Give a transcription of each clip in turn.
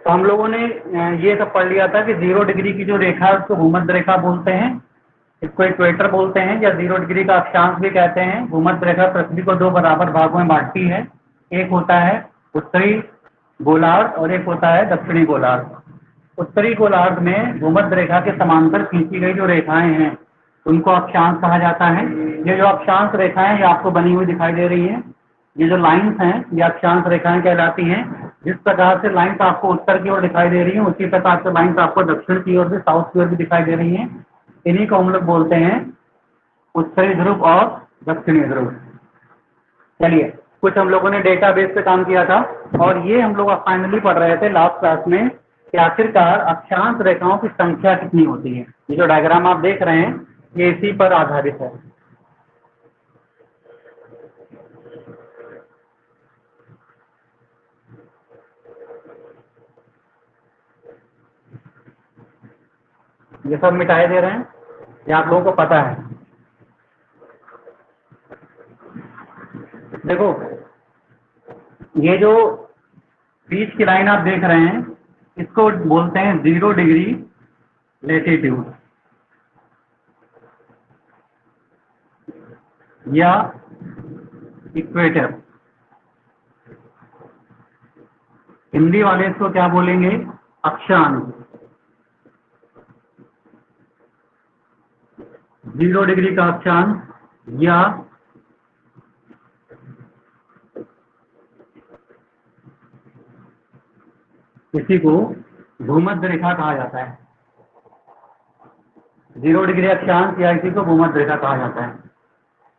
तो हम लोगों ने ये सब पढ़ लिया था कि 0 डिग्री की जो रेखा है उसको भूमध्य रेखा बोलते हैं, इसको इक्वेटर बोलते हैं, या 0 डिग्री का अक्षांश भी कहते हैं। भूमध्य रेखा पृथ्वी को 2 बराबर भागों में बांटती है, एक होता है उत्तरी गोलार्ध और एक होता है दक्षिणी गोलार्ध। उत्तरी गोलार्ध में भूमध्य रेखा के समांतर खींची गई जो रेखाएं हैं उनको अक्षांश कहा जाता है। ये जो अक्षांश रेखाएं ये आपको बनी हुई दिखाई दे रही है, ये जो लाइंस हैं ये अक्षांश रेखाएं कहलाती हैं। जिस प्रकार से लाइंस आपको उत्तर की ओर दिखाई दे रही हैं उसी प्रकार से लाइंस आपको दक्षिण की ओर भी, साउथ की ओर भी दिखाई दे रही हैं। इन्हीं को हम लोग बोलते हैं उत्तरी ध्रुव और दक्षिणी ध्रुव। चलिए, कुछ हम लोगों ने डेटाबेस पे काम किया था और ये हम लोग फाइनली पढ़ रहे थे लास्ट क्लास में कि आखिरकार अक्षांश रेखाओं की संख्या कितनी होती है। ये जो डायग्राम आप देख रहे हैं ये इसी पर आधारित है। ये सब मिटाए दे रहे हैं, ये आप लोगों को पता है। देखो, ये जो बीच की लाइन आप देख रहे हैं इसको बोलते हैं 0 डिग्री लेटीट्यूड या इक्वेटर। हिंदी वाले इसको क्या बोलेंगे? अक्षांश। 0 डिग्री का अक्षांश या इसी को भूमध्य रेखा कहा जाता है। 0 डिग्री अक्षांश या इसी को भूमध्य रेखा कहा जाता है।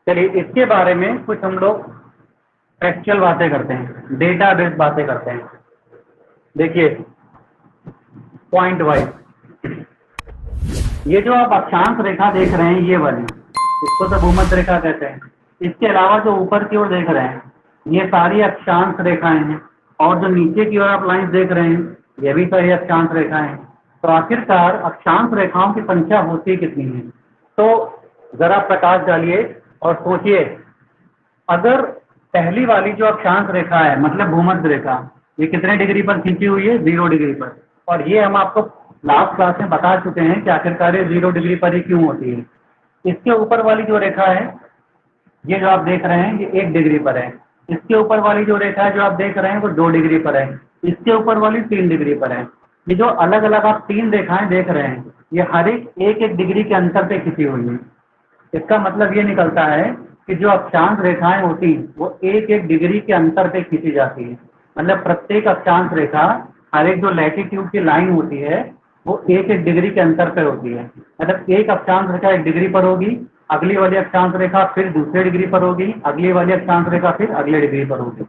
चलिए, इसके बारे में कुछ हम लोग फैक्चुअल बातें करते हैं, डेटाबेस बातें करते हैं। देखिए, पॉइंट वाइज ये जो आप अक्षांश रेखा देख रहे हैं ये वाली, इसको तो भूमध्य रेखा कहते हैं। इसके अलावा जो ऊपर की ओर देख रहे हैं ये सारी अक्षांश रेखाएं हैं, और जो नीचे की ओर आप लाइंस देख रहे हैं ये भी सारी अक्षांश रेखाएं हैं। तो आखिरकार अक्षांश रेखाओं की संख्या होती कितनी है? तो जरा प्रकाश डालिए और सोचिए, अगर पहली वाली जो अक्षांश रेखा है मतलब भूमध्य रेखा, ये कितने डिग्री पर खींची हुई है? 0 डिग्री पर। और ये हम आपको लास्ट क्लास में बता चुके हैं कि आखिरकार ये 0 डिग्री पर ही क्यों होती है। इसके ऊपर वाली जो रेखा है ये जो आप देख रहे हैं ये 1 डिग्री पर है। इसके ऊपर वाली जो रेखा है जो आप देख रहे हैं वो 2 डिग्री पर है। इसके ऊपर वाली 3 डिग्री पर है। ये जो अलग अलग आप 3 रेखाएं देख रहे हैं ये हर एक डिग्री के अंतर पे खींची हुई है। इसका मतलब ये निकलता है कि जो अक्षांश रेखाएं होती हैं वो 1 डिग्री के अंतर पे खींची जाती है। मतलब प्रत्येक अक्षांश रेखा, हर एक जो लैटिट्यूड की लाइन होती है वो 1 डिग्री के अंतर पे होती है। मतलब एक अक्षांश रेखा 1 डिग्री पर होगी, अगली वाली अक्षांश रेखा फिर दूसरे डिग्री पर होगी, अगली वाली अक्षांश रेखा फिर अगले डिग्री पर होगी।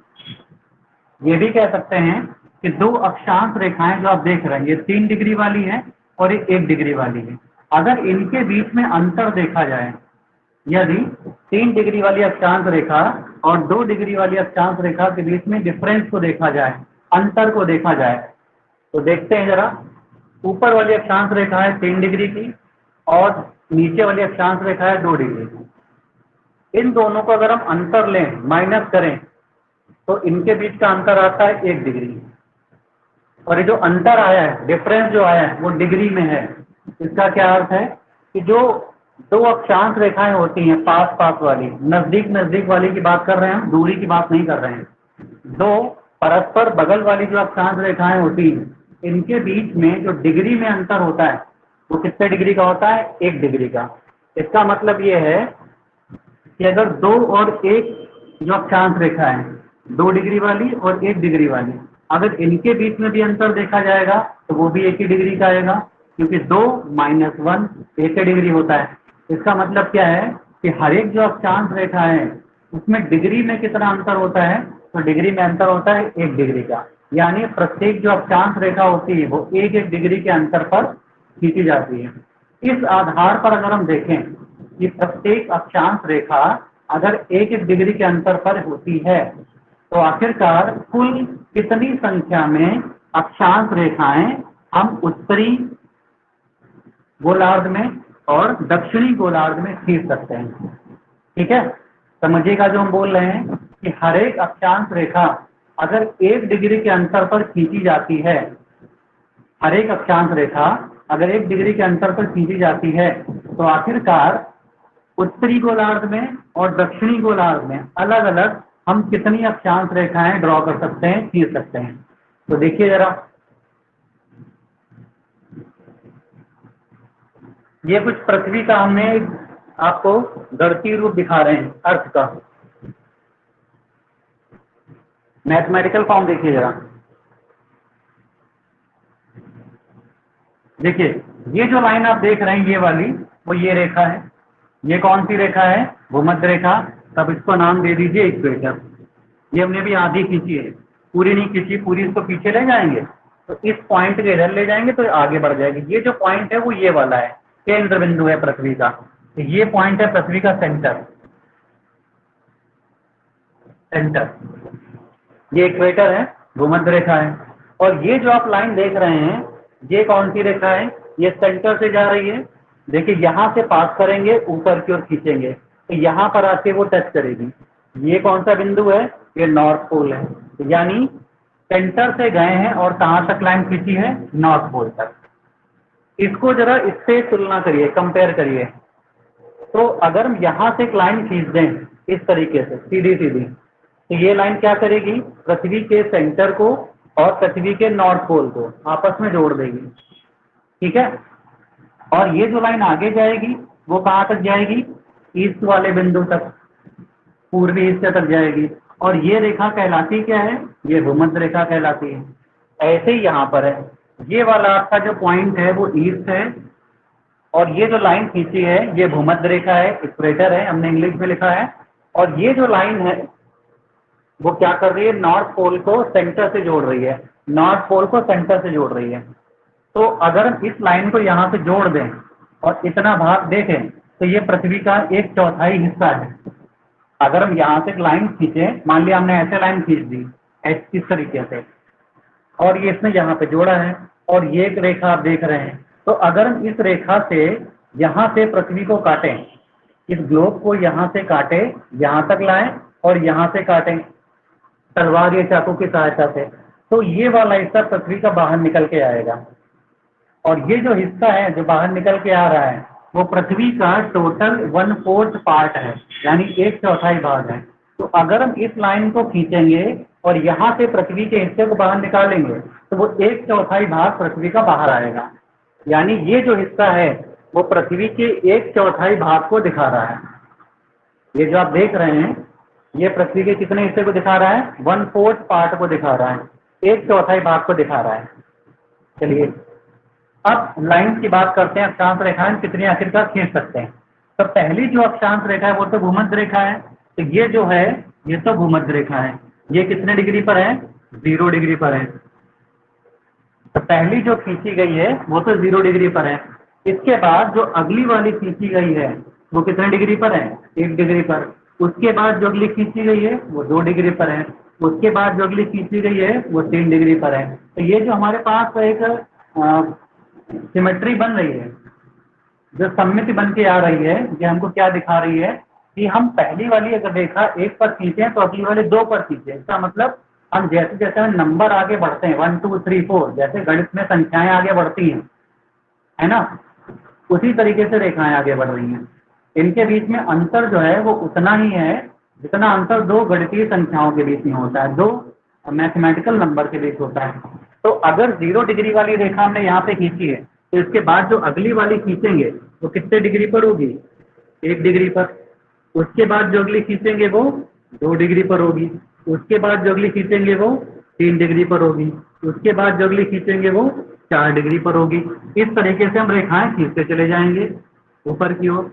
ये भी कह सकते हैं कि 2 अक्षांश रेखाएं जो आप देख रहे हैं ये 3 डिग्री वाली है और ये 1 डिग्री वाली है। अगर इनके बीच में अंतर देखा जाए, यदि 3 डिग्री वाली अक्षांश रेखा और 2 डिग्री वाली अक्षांश रेखा के बीच में डिफरेंस को देखा जाए, अंतर को देखा जाए, तो देखते हैं जरा। ऊपर वाली अक्षांश रेखा है 3 डिग्री की और नीचे वाली अक्षांश रेखा है 2 डिग्री की। इन दोनों को अगर हम अंतर लें, माइनस करें, तो इनके बीच का अंतर आता है 1 डिग्री। और ये जो अंतर आया है, डिफरेंस जो आया है वो डिग्री में है। इसका क्या अर्थ है कि जो 2 अक्षांश रेखाएं होती हैं पास पास वाली, नजदीक नजदीक वाली की बात कर रहे हैं हम, दूरी की बात नहीं कर रहे हैं। 2 परस्पर बगल वाली जो अक्षांश रेखाएं होती हैं इनके बीच में जो डिग्री में अंतर होता है वो कितने डिग्री का होता है? 1 डिग्री का। इसका मतलब ये है कि अगर 2 और 1 जो अक्षांश रेखा है, 2 डिग्री वाली और 1 डिग्री वाली, अगर इनके बीच में भी अंतर देखा जाएगा तो वो भी 1 ही डिग्री का आएगा, क्योंकि 2 - 1 1 डिग्री होता है। इसका मतलब क्या है कि हर एक जो अक्षांश रेखा है उसमें डिग्री में कितना अंतर होता है? तो डिग्री में अंतर होता है 1 डिग्री का। यानी प्रत्येक जो अक्षांश रेखा होती है वो 1 डिग्री के अंतर पर खींची जाती है। इस आधार पर अगर हम देखें कि प्रत्येक अक्षांश रेखा अगर 1 डिग्री के अंतर पर होती है तो आखिरकार कुल कितनी संख्या में अक्षांश रेखाएं हम उत्तरी गोलार्ध में और दक्षिणी गोलार्ध में खींच सकते हैं? ठीक है, समझिएगा जो हम बोल रहे हैं कि हर एक अक्षांश रेखा अगर 1 डिग्री के अंतर पर खींची जाती है हर एक अक्षांश रेखा अगर 1 डिग्री के अंतर पर खींची जाती है तो आखिरकार उत्तरी गोलार्ध में और दक्षिणी गोलार्ध में अलग अलग हम कितनी अक्षांश रेखाएं ड्रॉ कर सकते हैं, खींच सकते हैं। तो देखिए जरा, ये कुछ पृथ्वी का हमने आपको गणितीय रूप दिखा रहे हैं, अर्थ का मैथमेटिकल फॉर्म देखिए जरा। देखिए ये जो लाइन आप देख रहे हैं ये वाली, वो ये रेखा है। ये कौन सी रेखा है? भूमध्य रेखा। तब इसको नाम दे दीजिए इक्वेटर। ये हमने भी आधी खींची है, पूरी नहीं खींची, पूरी इसको पीछे ले जाएंगे तो इस पॉइंट के इधर ले जाएंगे तो आगे बढ़ जाएगी। ये जो पॉइंट है वो ये वाला है, केंद्र बिंदु है पृथ्वी का। तो ये पॉइंट है पृथ्वी का सेंटर, सेंटर। ये इक्वेटर है, भूमध्य रेखा है। और ये जो आप लाइन देख रहे हैं ये कौन सी रेखा है? ये सेंटर से जा रही है। देखिए यहाँ से पास करेंगे, ऊपर की ओर खींचेंगे तो यहाँ पर आके वो टच करेगी। ये कौन सा बिंदु है? ये नॉर्थ पोल है। यानी सेंटर से गए हैं और कहाँ तक लाइन खींची है? नॉर्थ पोल तक। इसको जरा इससे तुलना करिए, कंपेयर करिए। तो अगर हम यहाँ से एक लाइन खींच दें इस तरीके से सीधी सीधी, तो ये लाइन क्या करेगी? पृथ्वी के सेंटर को और पृथ्वी के नॉर्थ पोल को आपस में जोड़ देगी, ठीक है। और ये जो लाइन आगे जाएगी वो कहाँ तक जाएगी? ईस्ट वाले बिंदु तक, पूर्वी हिस्से तक जाएगी। और ये रेखा कहलाती क्या है? ये भूमध्य रेखा कहलाती है। ऐसे ही यहाँ पर है, ये वाला आपका जो पॉइंट है वो ईस्ट है और ये जो लाइन खींची है ये भूमध्य रेखा है, इक्वेटर है, हमने इंग्लिश में लिखा है। और ये जो लाइन है वो क्या कर रही है? नॉर्थ पोल को सेंटर से जोड़ रही है, नॉर्थ पोल को सेंटर से जोड़ रही है। तो अगर हम इस लाइन को यहाँ से जोड़ दें और इतना भाग देखें तो ये पृथ्वी का 1/4 हिस्सा है। अगर हम यहाँ से एक लाइन खींचे, मान लिया हमने ऐसे लाइन खींच दी इस तरीके से, और ये इसने यहाँ पे जोड़ा है और ये एक रेखा आप देख रहे हैं। तो अगर हम इस रेखा से यहाँ से पृथ्वी को काटें, इस ग्लोब को यहाँ से काटे, यहाँ तक लाएं और यहाँ से काटें तलवार या चाकू की सहायता से, तो ये वाला हिस्सा पृथ्वी का बाहर निकल के आएगा। और ये जो हिस्सा है जो बाहर निकल के आ रहा है वो पृथ्वी का टोटल 1/4 पार्ट है, यानी 1/4 भाग है। तो अगर हम इस लाइन को खींचेंगे और यहाँ से पृथ्वी के हिस्से को बाहर निकालेंगे तो वो 1/4 भाग पृथ्वी का बाहर आएगा। यानी ये जो हिस्सा है वो पृथ्वी के 1/4 भाग को दिखा रहा है। ये जो आप देख रहे हैं ये पृथ्वी के कितने हिस्से को दिखा रहा है? 1/4 पार्ट को दिखा रहा है, 1/4 भाग को दिखा रहा है। चलिए अब लाइन की बात करते हैं, अक्षांश रेखाएं कितनी आखिरकार खींच सकते हैं। तो पहली जो अक्षांश रेखा है वो तो भूमध्य रेखा है। तो ये जो है ये तो भूमध्य रेखा है। ये कितने डिग्री पर है? 0 डिग्री पर है। तो पहली जो खींची गई है वो तो 0 डिग्री पर है। इसके बाद जो अगली वाली खींची गई है वो कितने डिग्री पर है? 1 डिग्री पर। उसके बाद जो अगली खींची गई है वो 2 डिग्री पर है। उसके बाद जो अगली खींची गई है वो 3 डिग्री पर है। तो ये जो हमारे पास एक सिमेट्री बन रही है, जो सममिति बन के आ रही है, ये हमको क्या दिखा रही है कि हम पहली वाली अगर रेखा 1 पर खींचे तो अगली वाली 2 पर खींचे। इसका मतलब हम जैसे जैसे नंबर आगे बढ़ते हैं 1 2 3 4, जैसे गणित में संख्याएं आगे बढ़ती हैं, है ना, उसी तरीके से रेखाएं आगे बढ़ रही हैं। इनके बीच में अंतर जो है वो उतना ही है जितना अंतर 2 गणितीय संख्याओं के बीच में होता है, 2 मैथमेटिकल नंबर के बीच होता है। तो अगर 0 डिग्री वाली रेखा हमने यहाँ पे खींची है तो इसके बाद जो अगली वाली खींचेंगे वो कितने डिग्री पर होगी? 1 डिग्री पर। उसके बाद जो अगली खींचेंगे वो 2 डिग्री पर होगी। उसके बाद जो अगली खींचेंगे वो 3 डिग्री पर होगी। उसके बाद जो अगली खींचेंगे वो 4 डिग्री पर होगी। इस तरीके से हम रेखाएं खींचते चले जाएंगे ऊपर की ओर।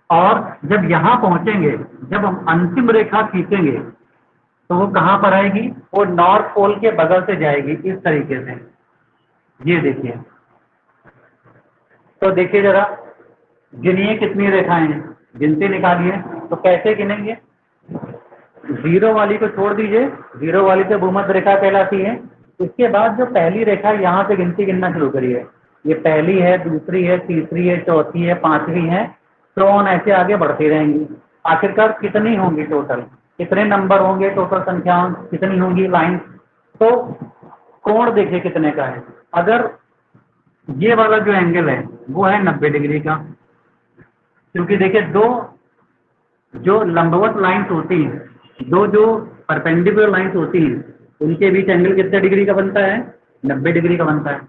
और जब यहाँ पहुंचेंगे, जब हम अंतिम रेखा खींचेंगे तो वो कहाँ पर आएगी? वो नॉर्थ पोल के बगल से जाएगी इस तरीके से। ये देखिए, तो देखिए जरा, गिनिए कितनी रेखाएं हैं, गिनती निकालिए। तो कैसे गिनेंगे? 0 वाली को छोड़ दीजिए, 0 वाली तो भूमध्य रेखा कहलाती है। इसके बाद जो पहली रेखा है यहाँ से गिनती गिनना शुरू करिए। ये पहली है, दूसरी है, तीसरी है, चौथी है, 5वीं है, तो ऑन ऐसे आगे बढ़ती रहेंगी। आखिरकार कितनी होंगी टोटल? कितने नंबर होंगे टोटल? संख्याएं कितनी होंगी? लाइन। तो कोण देखिए कितने का है, अगर ये वाला जो एंगल है वो है 90 डिग्री का, क्योंकि देखिए दो जो लंबवत लाइंस होती हैं, दो जो परपेंडिकुलर लाइंस होती हैं, उनके बीच एंगल कितने डिग्री का बनता है? 90 डिग्री का बनता है।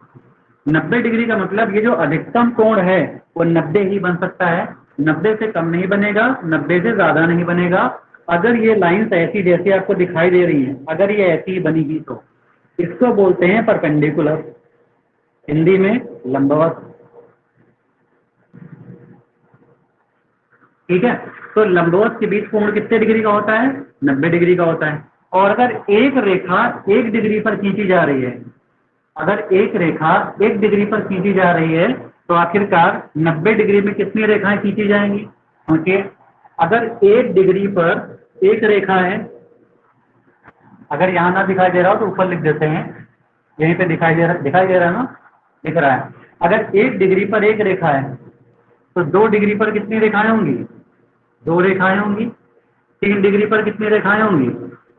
90 डिग्री का मतलब ये जो अधिकतम कोण है वो 90 ही बन सकता है, 90 से कम नहीं बनेगा, 90 से ज्यादा नहीं बनेगा। अगर ये लाइंस ऐसी जैसी आपको दिखाई दे रही हैं, अगर ये ऐसी ही बनेगी तो इसको बोलते हैं परपेंडिकुलर, हिंदी में लंबवत। ठीक है, तो लंबवत के बीच कोण कितने डिग्री का होता है? 90 डिग्री का होता है। और अगर एक रेखा 1 डिग्री पर खींची जा रही है, अगर एक रेखा 1 डिग्री पर खींची जा रही है तो आखिरकार 90 डिग्री में कितनी रेखाएं खींची जाएंगी? क्योंकि अगर 1 डिग्री पर एक रेखा है, अगर यहाँ ना दिखाई दे रहा हो तो ऊपर लिख देते हैं, यहीं पे दिखाई दे रहा है ना, दिख रहा है। अगर 1 डिग्री पर एक रेखा है तो 2 डिग्री पर कितनी रेखाएं होंगी? 2 रेखाएं होंगी। 3 डिग्री पर कितनी रेखाएं होंगी?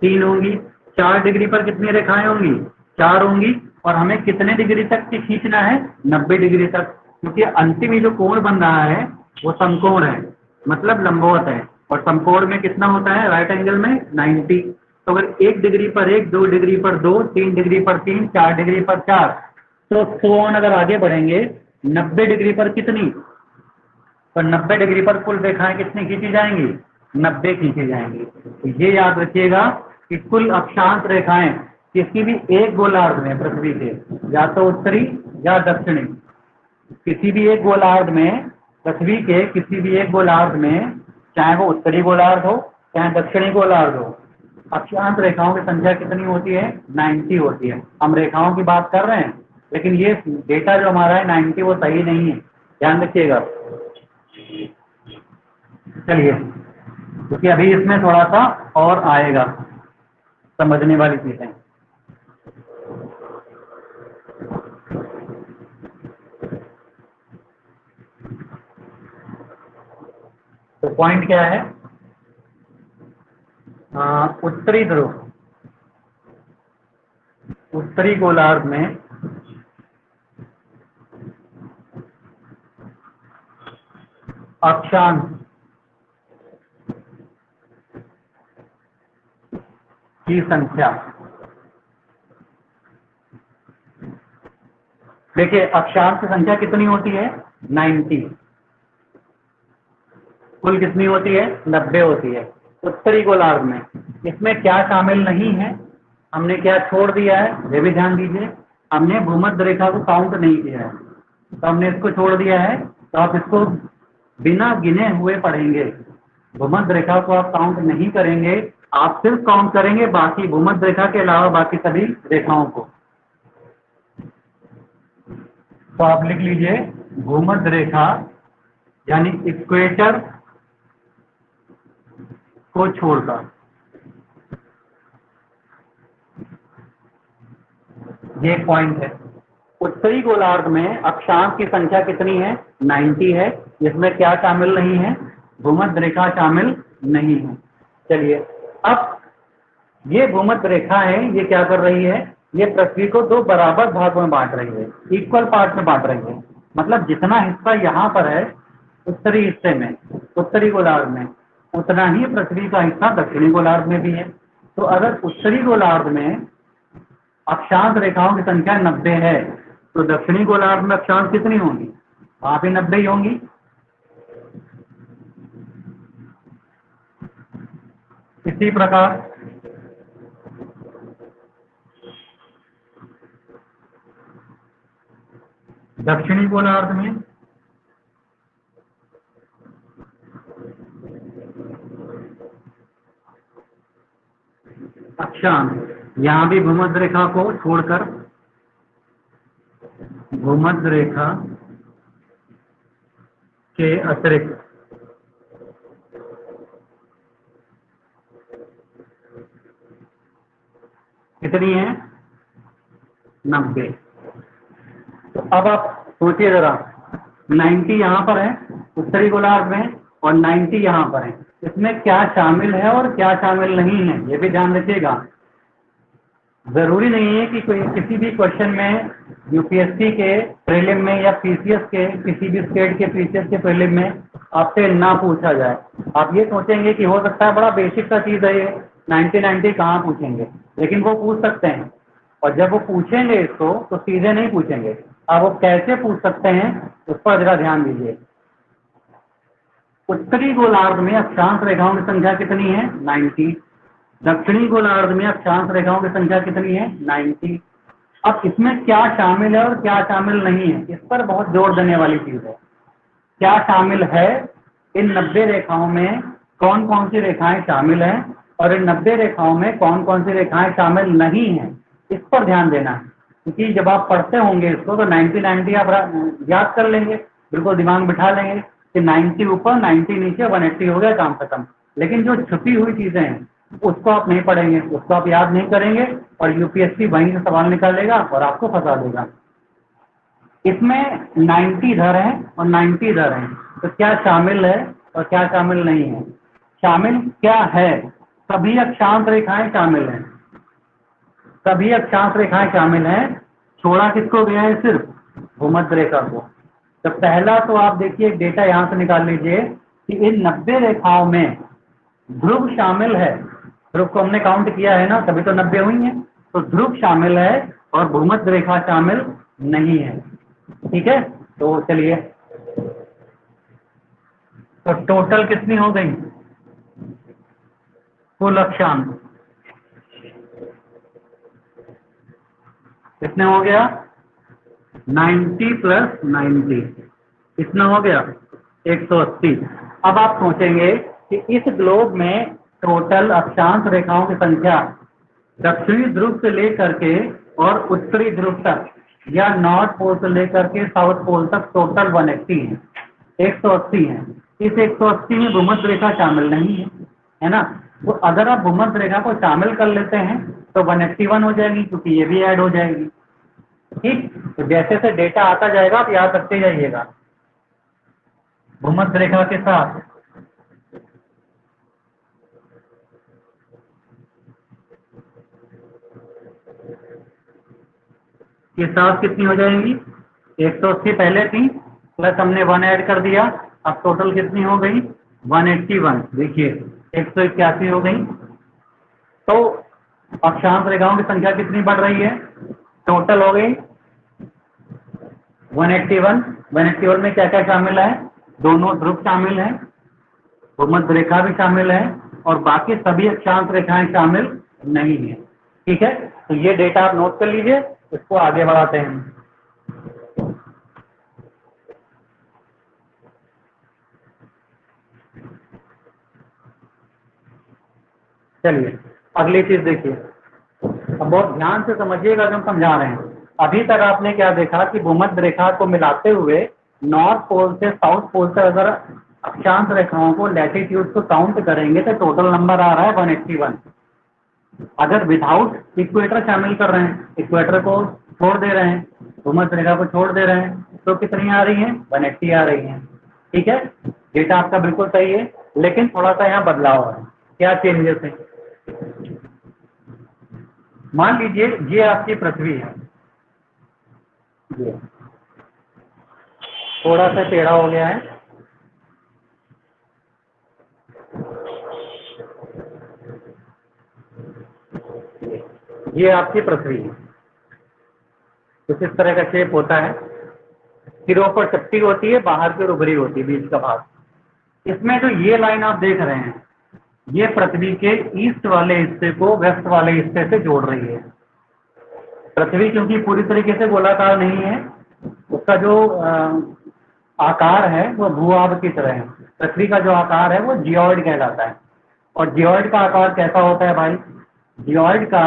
3 होंगी। 4 डिग्री पर कितनी रेखाएं होंगी? 4 होंगी। और हमें कितने डिग्री तक की खींचना है? 90 डिग्री तक, क्योंकि अंतिम जो कोण बन रहा है वो समकोण है, मतलब लंबवत है। और समकोण में कितना होता है राइट एंगल में? 90। तो अगर 1 डिग्री पर 1, 2 डिग्री पर 2, 3 डिग्री पर 3, 4 डिग्री पर 4, तो सोन अगर आगे बढ़ेंगे 90 डिग्री पर कितनी? तो 90 डिग्री पर कुल रेखाएं कितनी खींची जाएंगी? 90 खींची जाएंगी। तो ये याद रखिएगा कि कुल अक्षांश रेखाएं किसी भी एक गोलार्ध में पृथ्वी के, या तो उत्तरी या दक्षिणी, किसी भी एक गोलार्ध में, पृथ्वी के किसी भी एक गोलार्ध में, चाहे वो उत्तरी गोलार्ध हो चाहे दक्षिणी गोलार्ध हो, अक्षांश रेखाओं की संख्या कितनी होती है? 90 होती है। हम रेखाओं की बात कर रहे हैं, लेकिन ये डेटा जो हमारा है 90 वो सही नहीं है, ध्यान रखिएगा। चलिए, क्योंकि अभी इसमें थोड़ा सा और आएगा समझने वाली चीजें। तो पॉइंट क्या है? उत्तरी ध्रुव, उत्तरी गोलार्ध में अक्षांश की संख्या, देखिए अक्षांश की संख्या कितनी होती है? 90। कुल कितनी होती है? 90 होती है उत्तरी गोलार्ध में। इसमें क्या शामिल नहीं है, हमने क्या छोड़ दिया है, ये भी ध्यान दीजिए। हमने भूमध्य रेखा को काउंट नहीं किया है, तो हमने इसको छोड़ दिया है। तो आप इसको बिना गिने हुए पढ़ेंगे। भूमध्य रेखा को आप काउंट नहीं करेंगे, आप सिर्फ काउंट करेंगे बाकी भूमध्य रेखा के अलावा बाकी सभी रेखाओं को। तो आप लिख लीजिए भूमध्य रेखा यानी इक्वेटर को छोड़कर, ये पॉइंट है। उत्तरी गोलार्ध में अक्षांश की संख्या कितनी है? 90 है। इसमें क्या शामिल नहीं है? भूमध्य रेखा शामिल नहीं है। चलिए, अब ये भूमध्य रेखा है, ये क्या कर रही है? ये पृथ्वी को 2 बराबर भागों में बांट रही है, इक्वल पार्ट में बांट रही है। मतलब जितना हिस्सा यहाँ पर है उत्तरी हिस्से में, उत्तरी गोलार्ध में, उतना ही पृथ्वी का हिस्सा दक्षिणी गोलार्ध में भी है। तो अगर उत्तरी गोलार्ध में अक्षांश रेखाओं की संख्या 90 है, तो दक्षिणी गोलार्ध में अक्षांश कितनी होंगी? वहां भी 90 ही होंगी। इसी प्रकार दक्षिणी गोलार्ध में अक्षांश, यहां भी भूमध्य रेखा को छोड़कर, भूमध्य रेखा के अतिरिक्त कितनी है? 90। तो अब आप सोचिए जरा, 90 यहाँ पर है उत्तरी गोलार्ध में और 90 यहाँ पर है, इसमें क्या शामिल है और क्या शामिल नहीं है, ये भी ध्यान रखिएगा। जरूरी नहीं है कि कोई किसी भी क्वेश्चन में यूपीएससी के प्रीलिम में या पीसीएस के किसी भी स्टेट के पीसीएस के प्रीलिम में आपसे ना पूछा जाए। आप ये सोचेंगे कि हो सकता है बड़ा बेसिक सा चीज़ है ये, 90 कहाँ पूछेंगे, लेकिन वो पूछ सकते हैं। और जब वो पूछेंगे इसको तो सीधे नहीं पूछेंगे, आप वो कैसे पूछ सकते हैं उस पर जरा ध्यान दीजिए। उत्तरी गोलार्ध में अक्षांश रेखाओं की संख्या कितनी है? 90। दक्षिणी गोलार्ध में अक्षांश रेखाओं की संख्या कितनी है? 90। अब इसमें क्या शामिल है और क्या शामिल नहीं है, इस पर बहुत जोर देने वाली चीज है। क्या शामिल है? इन 90 रेखाओं में कौन कौन सी रेखाएं शामिल हैं और इन 90 रेखाओं में कौन कौन सी रेखाएं शामिल नहीं हैं, इस पर ध्यान देना है। क्योंकि जब आप पढ़ते होंगे इसको तो 90 आप याद कर लेंगे, बिल्कुल दिमाग बिठा लेंगे कि 90 ऊपर 90 नीचे 180 हो गया, काम खत्म। लेकिन जो छुपी हुई चीजें हैं उसको आप नहीं पढ़ेंगे, उसको आप याद नहीं करेंगे और यूपीएससी वहीं से सवाल निकालेगा और आपको फंसा देगा। इसमें 90 इधर है और 90 इधर है, तो क्या शामिल है और क्या शामिल नहीं है? शामिल क्या है? सभी अक्षांश रेखाएं शामिल हैं, सभी अक्षांश रेखाएं शामिल हैं। छोड़ा किसको गया है? सिर्फ भूमध्य रेखा को। तो पहला तो आप देखिए डेटा यहां से निकाल लीजिए कि इन 90 रेखाओं में ध्रुव शामिल है। ध्रुव को हमने काउंट किया है ना, तभी तो 90 हुई है। तो ध्रुव शामिल है और भूमध्य रेखा शामिल नहीं है। ठीक है, तो चलिए, तो टोटल कितनी हो गई कुल अक्षांश? कितने हो गया? 90 प्लस 90 कितना हो गया? 180। अब आप सोचेंगे कि इस ग्लोब में टोटल अक्षांश रेखाओं की संख्या दक्षिणी ध्रुव से लेकर के और उत्तरी ध्रुव तक या नॉर्थ पोल से लेकर के साउथ पोल तक टोटल 180 है, 180 है। इस 180 में भूमध्य रेखा शामिल नहीं है ना? तो अगर आप भूमध्य रेखा को शामिल कर लेते हैं तो 181 हो जाएगी, क्योंकि ये भी ऐड हो जाएगी। ठीक, तो जैसे से डेटा आता जाएगा आप याद रखते जाइएगा। भूमध्य रेखा के साथ कितनी हो जाएंगी? 180 पहले थी, प्लस हमने 1 ऐड कर दिया, अब टोटल कितनी हो गई? 181। देखिए 181 हो गई। तो अक्षांश रेखाओं की संख्या कितनी बढ़ रही है? टोटल हो गई 181। 181 में क्या क्या शामिल है? दोनों ध्रुव शामिल हैं, भूमध्य रेखा भी शामिल है और बाकी सभी अक्षांश रेखाएं शामिल नहीं है। ठीक है, तो ये डेटा आप नोट कर लीजिए, इसको आगे बढ़ाते हैं। चलिए अगली चीज देखिए, अब बहुत ध्यान से समझिएगा जो हम समझा रहे हैं। अभी तक आपने क्या देखा कि भूमध्य रेखा को मिलाते हुए नॉर्थ पोल से साउथ पोल तक अगर अक्षांश रेखाओं को लैटिट्यूड को काउंट करेंगे तो टोटल नंबर आ रहा है 181। अगर विदाउट इक्वेटर शामिल कर रहे हैं, इक्वेटर को छोड़ दे रहे हैं, भूमध्य रेखा को छोड़ दे रहे हैं, तो कितनी आ रही हैं? 180 आ रही हैं। ठीक है, डेटा आपका बिल्कुल सही है, लेकिन थोड़ा सा यहाँ बदलाव है। क्या चेंजेस है? मान लीजिए ये आपकी पृथ्वी है, ये थोड़ा सा टेढ़ा हो गया है, ये आपकी पृथ्वी है। कुछ इस तरह का शेप होता है, सिरों पर चपटी होती है, बाहर की ओर उभरी होती है बीच का भाग। इसमें जो ये लाइन आप देख रहे हैं, ये पृथ्वी के ईस्ट वाले हिस्से को वेस्ट वाले हिस्से से जोड़ रही है। पृथ्वी क्योंकि पूरी तरीके से गोलाकार नहीं है, उसका जो आकार है वो भूभाग की तरह है। पृथ्वी का जो आकार है वो जियोइड कहलाता है। और जियोइड का आकार कैसा होता है भाई? जियोइड का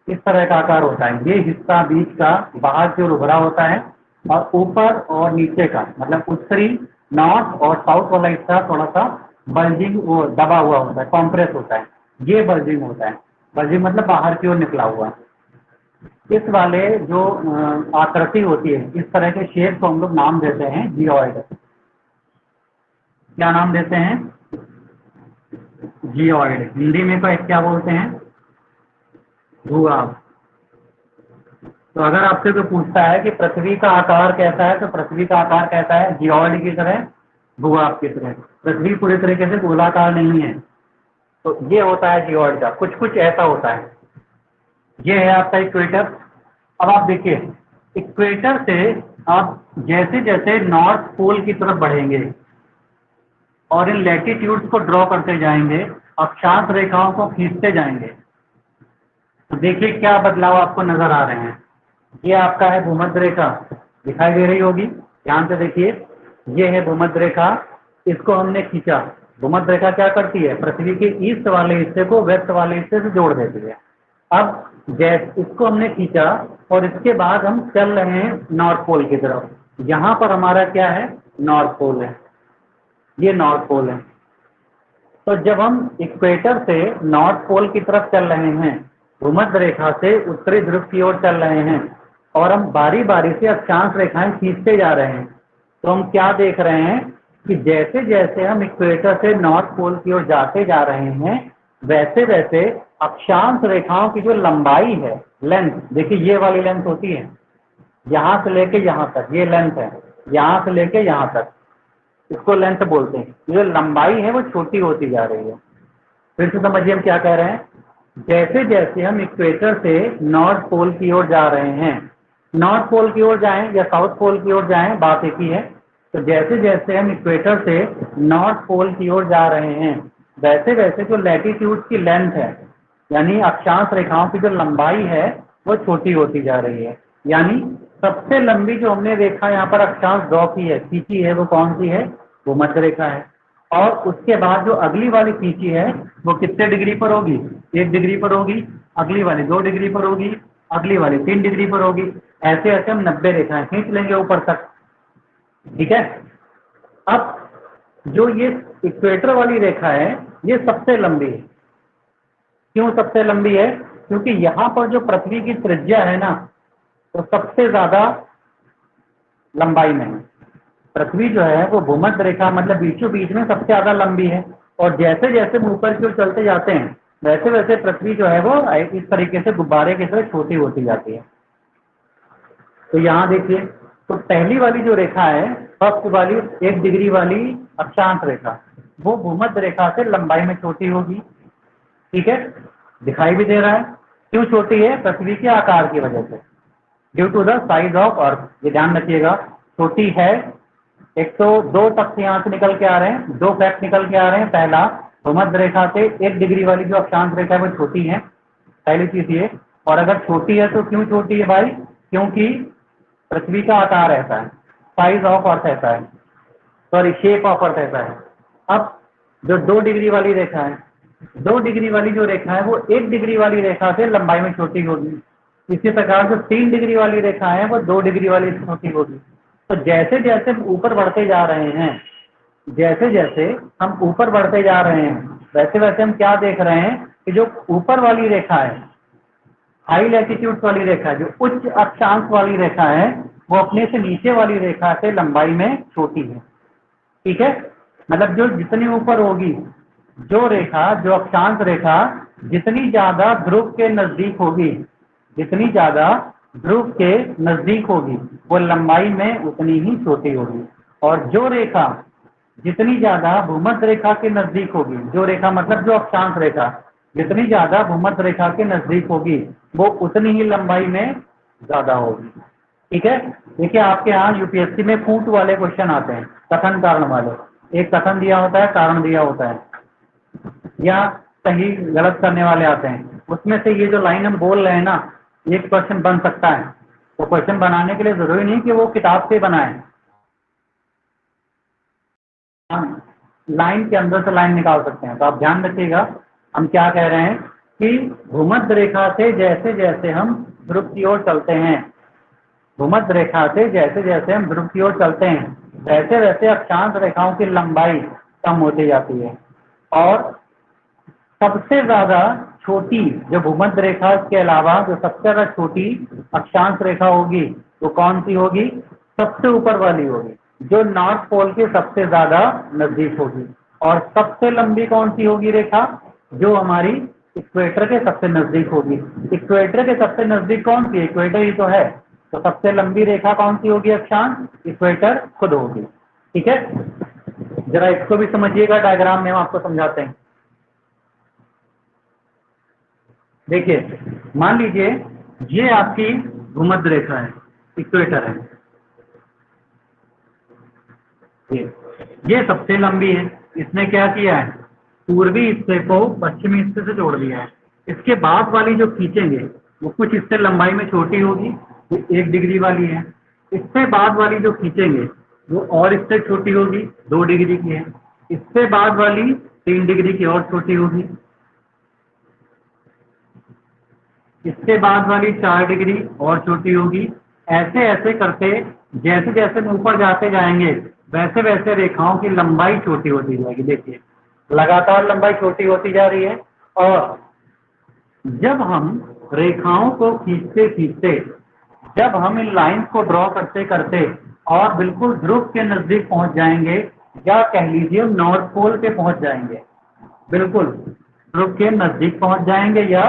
इस तरह का आकार होता है, ये हिस्सा बीच का बाहर की ओर उभरा होता है और ऊपर और नीचे का मतलब उत्तरी नॉर्थ और साउथ वाला हिस्सा थोड़ा सा बल्जिंग वो दबा हुआ होता है, कॉम्प्रेस होता है, ये बल्जिंग होता है। बल्जिंग मतलब बाहर की ओर निकला हुआ। इस वाले जो आकृति होती है, इस तरह के शेप को हम लोग नाम देते हैं जियोइड। क्या नाम देते हैं? जियोइड। हिंदी में क्या बोलते हैं? भूभाग। तो अगर आपसे कोई पूछता है कि पृथ्वी का आकार कैसा है, तो पृथ्वी का आकार कैसा है, जियोइड की तरह, भूभाग की तरह। पृथ्वी पूरी तरीके से गोलाकार नहीं है, तो ये होता है जियोइड का, कुछ कुछ ऐसा होता है। ये है आपका इक्वेटर। अब आप देखिए, इक्वेटर से आप जैसे जैसे नॉर्थ पोल की तरफ बढ़ेंगे और इन लैटिट्यूड्स को ड्रॉ करते जाएंगे, अक्षांश रेखाओं को खींचते जाएंगे, तो देखिए क्या बदलाव आपको नजर आ रहे हैं। ये आपका है भूमध्य रेखा, दिखाई दे रही होगी, ध्यान से देखिए। ये है भूमध्य रेखा, इसको हमने खींचा। भूमध्य रेखा क्या करती है, पृथ्वी के ईस्ट वाले हिस्से को वेस्ट वाले हिस्से से जोड़ देती है। अब जैसे इसको हमने खींचा और इसके बाद हम चल रहे हैं नॉर्थ पोल की तरफ। यहाँ पर हमारा क्या है, नॉर्थ पोल है, ये नॉर्थ पोल है। तो जब हम इक्वेटर से नॉर्थ पोल की तरफ चल रहे हैं, भूमध्य रेखा से उत्तरी ध्रुव की ओर चल रहे हैं, और हम बारी बारी से अक्षांश रेखाएं खींचते जा रहे हैं, तो हम क्या देख रहे हैं कि जैसे जैसे हम इक्वेटर से नॉर्थ पोल की ओर जाते जा रहे हैं, वैसे वैसे अक्षांश रेखाओं की जो लंबाई है, लेंथ, देखिए ये वाली लेंथ होती है, यहाँ से लेके यहाँ तक ये लेंथ है, यहाँ से लेके यहाँ तक, इसको लेंथ बोलते हैं। ये लंबाई है वो छोटी होती जा रही है। फिर से समझिए हम क्या कह रहे हैं। जैसे जैसे हम इक्वेटर से नॉर्थ पोल की ओर जा रहे हैं, नॉर्थ पोल की ओर जाएं या साउथ पोल की ओर जाएं, बात एक ही है। तो जैसे जैसे हम इक्वेटर से नॉर्थ पोल की ओर जा रहे हैं, वैसे वैसे जो लैटिट्यूड की लेंथ है, यानी अक्षांश रेखाओं की जो लंबाई है, वो छोटी होती जा रही है। यानी सबसे लंबी जो हमने रेखा यहाँ पर अक्षांश ड्रॉ की है, खींची है, वो कौन सी है, भूमध्य रेखा है। और उसके बाद जो अगली वाली खींची है, वो कितने डिग्री पर होगी, 1 डिग्री पर होगी, अगली वाली 2 डिग्री पर होगी, अगली वाली 3 डिग्री पर होगी। ऐसे ऐसे हम 90 रेखाएं खींच लेंगे ऊपर तक, ठीक है। अब जो ये इक्वेटर वाली रेखा है, ये सबसे लंबी है। क्यों सबसे लंबी है, क्योंकि यहाँ पर जो पृथ्वी की त्रिज्या है ना, तो सबसे ज्यादा लंबाई में है। पृथ्वी जो है वो भूमध्य रेखा मतलब बीचों बीच में सबसे ज्यादा लंबी है, और जैसे जैसे ऊपर की ओर चलते जाते हैं, वैसे वैसे पृथ्वी जो है वो इस तरीके से गुब्बारे की तरह छोटी होती जाती है। तो यहाँ देखिए, तो पहली वाली जो रेखा है, फर्स्ट वाली 1 डिग्री वाली अक्षांश रेखा, वो भूमध्य रेखा से लंबाई में छोटी होगी, ठीक है, दिखाई भी दे रहा है। क्यों छोटी है, पृथ्वी के आकार की वजह से, due to the size of earth. ये ध्यान रखिएगा, छोटी है। 102 तक यहाँ से निकल के आ रहे हैं, 2 फैक्ट निकल के आ रहे हैं। पहला, भूमध्य रेखा से 1 डिग्री वाली जो अक्षांश रेखा है वो छोटी है, पहली चीज ये। और अगर छोटी है तो क्यों छोटी है भाई, क्योंकि पृथ्वी का आकार ऐसा है, साइज ऑफ अर्थ ऐसा है, सॉरी शेप ऑफ अर्थ ऐसा है। अब जो 2 डिग्री वाली रेखा है, 2 डिग्री वाली जो रेखा है वो 1 डिग्री वाली रेखा से लंबाई में छोटी होगी। इसी प्रकार जो 3 डिग्री वाली रेखा है वो 2 डिग्री वाली से छोटी होगी। तो जैसे जैसे हम ऊपर बढ़ते जा रहे हैं, जैसे जैसे हम ऊपर बढ़ते जा रहे हैं, वैसे वैसे हम क्या देख रहे हैं कि जो ऊपर वाली रेखा है, हाई लैटिट्यूड वाली रेखा, जो उच्च अक्षांश वाली रेखा है, वो अपने से नीचे वाली रेखा से लंबाई में छोटी है, ठीक है। मतलब जो जितनी ऊपर होगी जो रेखा, जो अक्षांश रेखा जितनी ज्यादा ध्रुव के नजदीक होगी, जितनी ज्यादा ध्रुव के नजदीक होगी, वो लंबाई में उतनी ही छोटी होगी। और जो रेखा जितनी ज्यादा भूमध्य रेखा के नजदीक होगी, जो रेखा मतलब जो अक्षांश रेखा जितनी ज्यादा भूमध्य रेखा के नजदीक होगी, वो उतनी ही लंबाई में ज्यादा होगी, ठीक है। देखिए आपके यहाँ यूपीएससी में फूट वाले क्वेश्चन आते हैं, कथन कारण वाले। एक कथन दिया होता है, कारण दिया होता है, या सही गलत करने वाले आते हैं। उसमें से ये जो लाइन हम बोल रहे हैं ना, ये क्वेश्चन बन सकता है। तो क्वेश्चन बनाने के लिए जरूरी नहीं कि वो किताब से बनाए, हम लाइन के अंदर से लाइन निकाल सकते हैं। तो आप ध्यान रखिएगा, हम क्या कह रहे हैं कि भूमध्य रेखा से जैसे जैसे हम ध्रुव की ओर चलते हैं, भूमध्य रेखा से जैसे जैसे हम ध्रुव की ओर चलते हैं, वैसे वैसे अक्षांश रेखाओं की लंबाई कम होती जाती है। और सबसे ज्यादा छोटी जो भूमध्य रेखा के अलावा जो सबसे ज्यादा छोटी अक्षांश रेखा होगी, वो कौन सी होगी, सबसे ऊपर वाली होगी, जो नॉर्थ पोल के सबसे ज्यादा नजदीक होगी। और सबसे लंबी कौन सी होगी रेखा, जो हमारी इक्वेटर के सबसे नजदीक होगी। इक्वेटर के सबसे नजदीक कौन सी? इक्वेटर ही तो है। तो सबसे लंबी रेखा कौन सी होगी अक्षांश? इक्वेटर खुद होगी। ठीक है, जरा इसको भी समझिएगा, डायग्राम में हम आपको समझाते हैं। देखिए, मान लीजिए ये आपकी भूमध्य रेखा है, इक्वेटर है, ये सबसे लंबी है। इसने क्या किया है? पूर्वी हिस्से को पश्चिमी हिस्से से जोड़ दिया है। इसके बाद वाली जो खींचेंगे वो कुछ इससे लंबाई में छोटी होगी, वो 1 डिग्री वाली है। इससे बाद वाली जो खींचेंगे वो और इससे छोटी होगी, 2 डिग्री की है। इससे बाद वाली 3 डिग्री की और छोटी होगी। इसके बाद वाली 4 डिग्री और छोटी होगी। ऐसे ऐसे करते जैसे जैसे हम ऊपर जाते जाएंगे वैसे वैसे रेखाओं की लंबाई छोटी होती जाएगी। देखिए, लगातार लंबाई छोटी होती जा रही है। और जब हम रेखाओं को खींचते खींचते, जब हम इन लाइंस को ड्रॉ करते करते और बिल्कुल ध्रुव के नजदीक पहुंच जाएंगे, या कह लीजिए नॉर्थ पोल पे पहुंच जाएंगे, बिल्कुल ध्रुव के नजदीक पहुंच जाएंगे या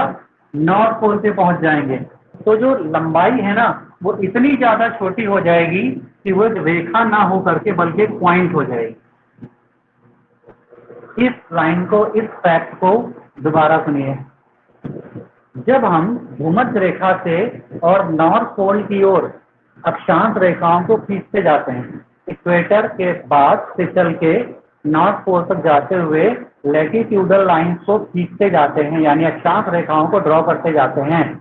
नॉर्थ पोल पे पहुंच जाएंगे, तो जो लंबाई है ना वो इतनी ज्यादा छोटी हो जाएगी कि वो एक रेखा ना हो करके बल्कि एक पॉइंट हो जाएगी। इस लाइन को, इस फैक्ट को दोबारा सुनिए। जब हम भूमध्य रेखा से और नॉर्थ पोल की ओर अक्षांश रेखाओं को खींचते जाते हैं, इक्वेटर के बाद से चल के नॉर्थ पोल तक जाते हुए लैटिट्यूडल लाइंस को खींचते जाते हैं, यानी अक्षांश रेखाओं को ड्रॉ करते जाते हैं,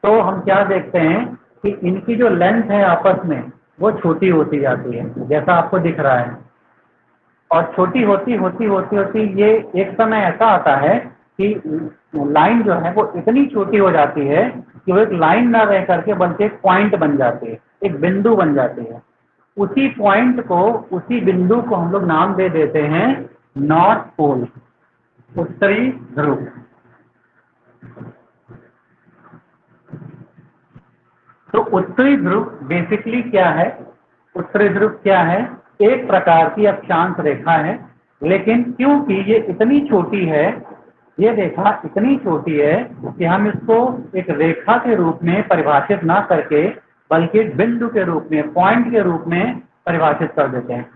तो हम क्या देखते हैं कि इनकी जो लेंथ है आपस में वो छोटी होती जाती है, जैसा आपको दिख रहा है। और छोटी होती होती होती होती ये एक समय ऐसा आता है कि लाइन जो है वो इतनी छोटी हो जाती है कि वो एक लाइन ना रह करके बल्कि एक पॉइंट बन जाती है, एक बिंदु बन जाती है। उसी पॉइंट को, उसी बिंदु को हम लोग नाम दे देते हैं नॉर्थ पोल, उत्तरी ध्रुव। तो उत्तरी ध्रुव बेसिकली क्या है? उत्तरी ध्रुव क्या है? एक प्रकार की अक्षांश रेखा है, लेकिन क्योंकि ये इतनी छोटी है, ये रेखा इतनी छोटी है कि हम इसको एक रेखा के रूप में परिभाषित ना करके बल्कि एक बिंदु के रूप में, पॉइंट के रूप में परिभाषित कर देते हैं।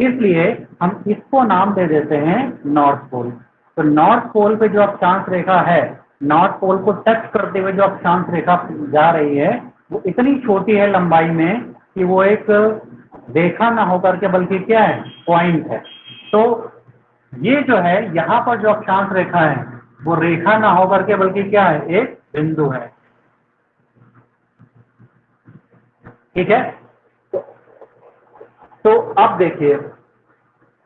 इसलिए हम इसको नाम दे देते हैं नॉर्थ पोल। तो नॉर्थ पोल पे जो अक्षांश रेखा है, नॉर्थ पोल को टच करते हुए जो अक्षांश रेखा जा रही है वो इतनी छोटी है लंबाई में कि वो एक रेखा ना होकर के बल्कि क्या है? पॉइंट है। तो ये जो है यहाँ पर जो अक्षांश रेखा है वो रेखा ना होकर के बल्कि क्या है? एक बिंदु है। ठीक है, तो अब देखिए,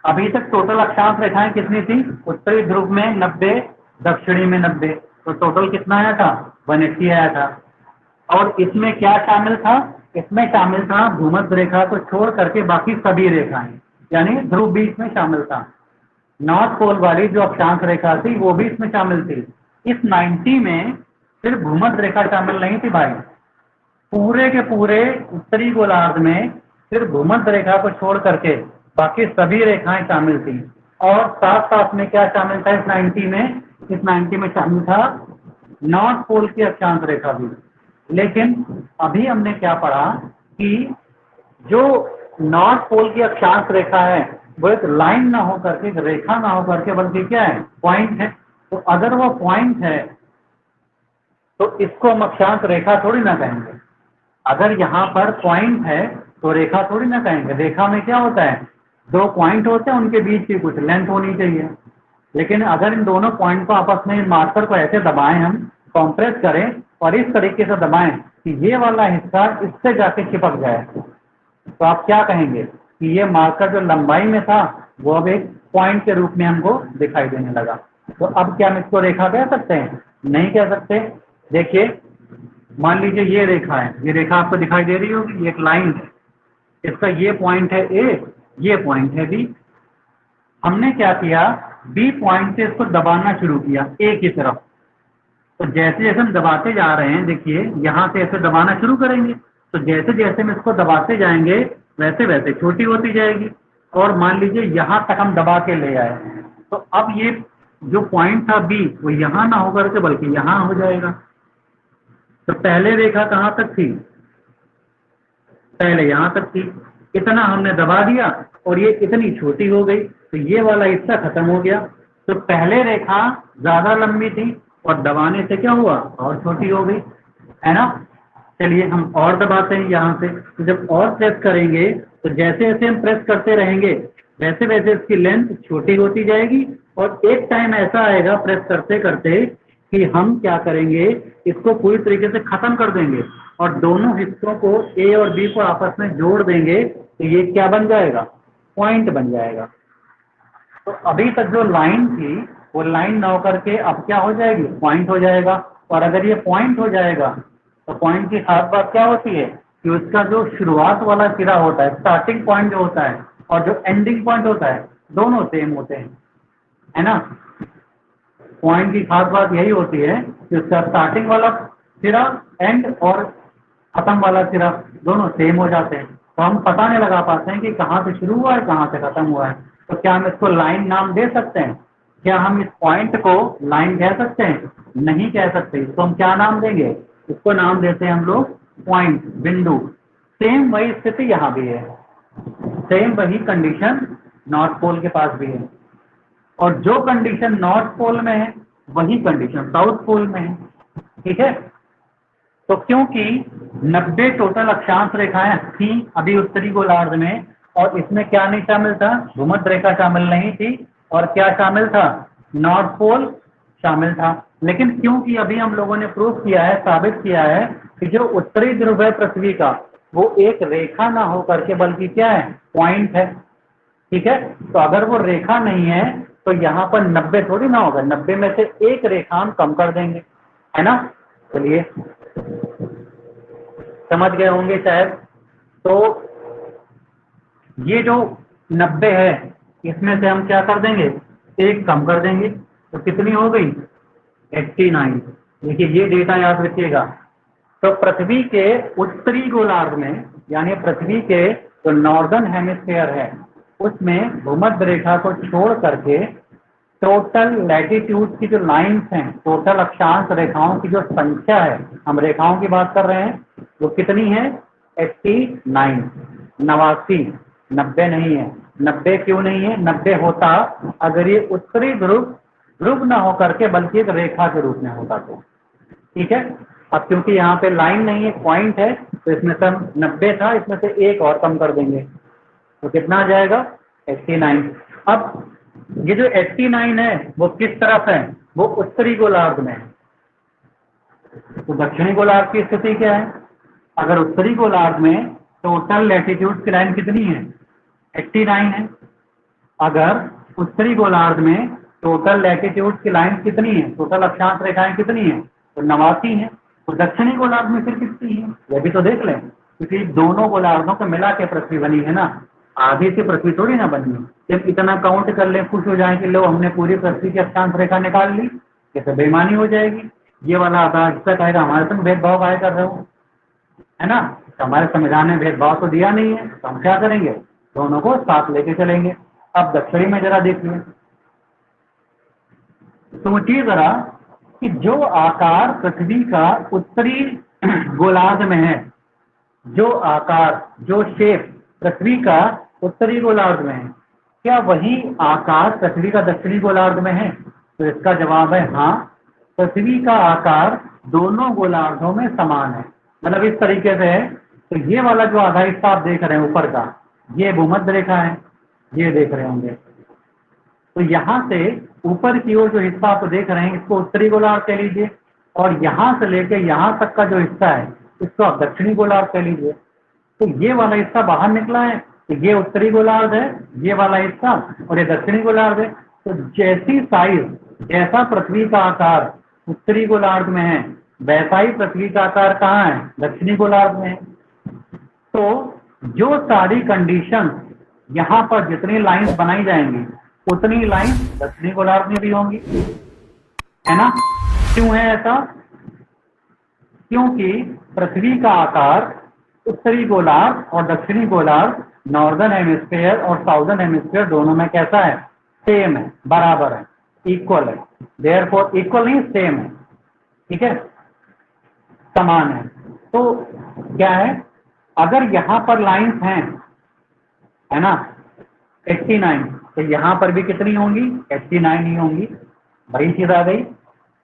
अभी तक टोटल अक्षांश रेखाएं कितनी थी? उत्तरी ध्रुव में 90, दक्षिणी में 90, तो टोटल कितना आया था? 180 आया था। और इसमें क्या शामिल था? इसमें शामिल था भूमध्य रेखा को छोड़ करके बाकी सभी रेखाएं, यानी ध्रुव भी इसमें शामिल था। नॉर्थ पोल वाली जो अक्षांश रेखा थी वो भी इसमें शामिल थी। इस 90 में सिर्फ भूमध्य रेखा शामिल नहीं थी भाई, पूरे के पूरे उत्तरी गोलार्ध में सिर्फ भूमध्य रेखा को छोड़ करके बाकी सभी रेखाएं शामिल थी। और साथ साथ में क्या शामिल था इस 90 में? इस 90 में शामिल था नॉर्थ पोल की अक्षांश रेखा भी। लेकिन अभी हमने क्या पढ़ा कि जो नॉर्थ पोल की अक्षांश रेखा है वो एक लाइन ना हो करके, एक रेखा ना हो करके बल्कि क्या है? पॉइंट है। तो अगर वो पॉइंट है तो इसको हम अक्षांश रेखा थोड़ी ना कहेंगे। अगर यहाँ पर पॉइंट है तो रेखा थोड़ी ना कहेंगे। रेखा में क्या होता है? 2 पॉइंट होते हैं, उनके बीच की कुछ लेंथ होनी चाहिए। लेकिन अगर इन दोनों पॉइंट को आपस में, मार्कर को ऐसे दबाएं, हम कॉम्प्रेस करें और इस तरीके से दबाएं कि ये वाला हिस्सा इससे जाके चिपक जाए, तो आप क्या कहेंगे कि ये मार्कर जो लंबाई में था वो अब एक पॉइंट के रूप में हमको दिखाई देने लगा। तो अब क्या हम इसको रेखा कह सकते हैं? नहीं कह सकते। देखिए, मान लीजिए ये रेखा है, ये रेखा आपको दिखाई दे रही होगी, ये एक लाइन है, इसका ये पॉइंट है ए, ये पॉइंट है बी। हमने क्या किया? बी पॉइंट से इसको दबाना शुरू किया ए की तरफ। तो जैसे जैसे हम दबाते जा रहे हैं, देखिए यहाँ से ऐसे दबाना शुरू करेंगे, तो जैसे जैसे हम इसको दबाते जाएंगे वैसे वैसे छोटी होती जाएगी। और मान लीजिए यहाँ तक हम दबा के ले आए, तो अब ये जो पॉइंट था बी वो यहाँ ना होकर के बल्कि यहाँ हो जाएगा। तो पहले रेखा कहाँ तक थी, पहले यहाँ तक थी, इतना हमने दबा दिया और ये इतनी छोटी हो गई, तो ये वाला हिस्सा खत्म हो गया। तो पहले रेखा ज्यादा लंबी थी और दबाने से क्या हुआ, और छोटी हो गई, है ना। चलिए हम और दबाते हैं यहाँ से। तो जब और प्रेस करेंगे तो जैसे जैसे हम प्रेस करते रहेंगे वैसे वैसे इसकी लेंथ छोटी होती जाएगी, और एक टाइम ऐसा आएगा प्रेस करते करते कि हम क्या करेंगे, इसको पूरी तरीके से खत्म कर देंगे और दोनों हिस्सों को ए और बी को आपस में जोड़ देंगे, तो ये क्या बन जाएगा, पॉइंट बन जाएगा। तो अभी तक जो लाइन थी वो लाइन ना होकर के अब क्या हो जाएगी, पॉइंट हो जाएगा। और अगर ये पॉइंट हो जाएगा तो पॉइंट की खास बात क्या होती है कि उसका जो शुरुआत वाला सिरा होता है, स्टार्टिंग पॉइंट जो होता है और जो एंडिंग पॉइंट होता है, दोनों सेम होते हैं, है ना। पॉइंट की खास बात यही होती है कि उसका स्टार्टिंग वाला सिरा एंड और खत्म वाला सिरा दोनों सेम हो जाते हैं। तो हम पता नहीं लगा पाते हैं कि कहाँ से शुरू हुआ है कहाँ से खत्म हुआ है। तो क्या हम इसको लाइन नाम दे सकते हैं, क्या हम इस पॉइंट को लाइन कह सकते हैं, नहीं कह सकते। इसको हम क्या नाम देंगे, इसको नाम देते हैं हम लोग पॉइंट, बिंदु। सेम वही स्थिति यहाँ भी है, सेम वही कंडीशन नॉर्थ पोल के पास भी है, और जो कंडीशन नॉर्थ पोल में है वही कंडीशन साउथ पोल में है, ठीक है। तो क्योंकि 90 टोटल अक्षांश रेखाएं थी अभी उत्तरी गोलार्ध में, और इसमें क्या नहीं शामिल था, भूमध्य रेखा शामिल नहीं थी, और क्या शामिल था, नॉर्थ पोल शामिल था। लेकिन क्योंकि अभी हम लोगों ने प्रूफ किया है, साबित किया है कि जो उत्तरी ध्रुव है पृथ्वी का वो एक रेखा ना हो करके बल्कि क्या है, पॉइंट है, ठीक है। तो अगर वो रेखा नहीं है तो यहाँ पर 90 थोड़ी ना होगा, 90 में से एक रेखा हम कम कर देंगे, है ना। चलिए समझ गए होंगे शायद। तो ये जो 90 है इसमें से हम क्या कर देंगे, एक कम कर देंगे, तो कितनी हो गई, 89। देखिए ये डेटा याद रखिएगा। तो पृथ्वी के उत्तरी गोलार्ध में, यानी पृथ्वी के जो नॉर्दर्न हेमिस्फीयर है उसमें भूमध्य रेखा को छोड़ करके टोटल लैटिट्यूड की जो लाइंस हैं, टोटल अक्षांश रेखाओं की जो संख्या है, हम रेखाओं की बात कर रहे हैं, वो कितनी है, 89, 89, 90 नहीं है। 90 क्यों नहीं है, 90 होता अगर ये उत्तरी ध्रुव न होकर के बल्कि एक रेखा के रूप में होता तो, ठीक है। अब क्योंकि यहाँ पे लाइन नहीं है, पॉइंट है, तो इसमें से 90 था, इसमें से एक और कम कर देंगे, तो कितना आ जाएगा, 89। अब ये जो 89 है वो किस तरफ है, वो उत्तरी गोलार्ध में है। तो दक्षिणी गोलार्ध की स्थिति क्या है, अगर उत्तरी गोलार्ध में टोटल लैटिट्यूड की लाइन कितनी है, 89 है। अगर उत्तरी गोलार्ध में टोटल लैटिट्यूड की लाइन कितनी है, टोटल अक्षांश रेखाएं कितनी है, तो 89 है। तो दक्षिणी गोलार्ध में फिर कितनी है, यह भी तो देख लें, क्योंकि दोनों गोलार्धों को मिला के पृथ्वी बनी है ना, आगे से पृथ्वी थोड़ी ना बनी है। जब इतना काउंट कर ले, खुश हो जाए कि लो हमने पूरी पृथ्वी की अक्षांश रेखा निकाल ली, ये तो बेईमानी हो जाएगी। ये वाला आधा हिस्सा कहेगा हमारे तुम भेदभाव काहे कर रहे हो, है ना। तो हमारे संविधान ने भेदभाव तो दिया नहीं है, तो हम क्या करेंगे, दोनों को साथ लेके चलेंगे। अब दक्षिणी में जरा देखिए, सोचिए जरा कि जो आकार पृथ्वी का उत्तरी गोलार्ध में है, जो आकार, जो शेप पृथ्वी का उत्तरी गोलार्ध में है, क्या वही आकार पृथ्वी का दक्षिणी गोलार्ध में है, तो इसका जवाब है हाँ। पृथ्वी का आकार दोनों गोलार्धों में समान है, मतलब इस तरीके से है। तो ये वाला जो आधा हिस्सा आप देख रहे हैं ऊपर का, ये भूमध्य रेखा है, ये देख रहे होंगे। तो यहाँ से ऊपर की ओर जो हिस्सा आप देख रहे हैं इसको उत्तरी गोलार्ध कह लीजिए, और यहाँ से लेकर यहाँ तक का जो हिस्सा है इसको आप दक्षिणी गोलार्ध कह लीजिए। तो ये वाला हिस्सा बाहर निकला है, तो ये उत्तरी गोलार्ध है, ये वाला हिस्सा, और ये दक्षिणी गोलार्ध है। तो जैसी साइज, जैसा पृथ्वी का आकार उत्तरी गोलार्ध में है, वैसा ही पृथ्वी का आकार कहाँ है, दक्षिणी गोलार्ध में है। तो जो सारी कंडीशन यहाँ पर जितनी लाइंस बनाई जाएंगी उतनी लाइन दक्षिणी गोलार्ध में भी होंगी, है ना। क्यों है ऐसा, क्योंकि पृथ्वी का आकार उत्तरी गोलार्ध और दक्षिणी गोलार्ध, नॉर्दर्न हेमिस्फीयर और साउदर्न हेमिस्फीयर दोनों में कैसा है, सेम है, बराबर है। इक्वल है, देयरफॉर इक्वल नहीं सेम है, ठीक है, समान है। तो क्या है, अगर यहां पर लाइंस हैं, है ना, 89, तो यहां पर भी कितनी होंगी, 89 ही होंगी। वही चीज आ गई।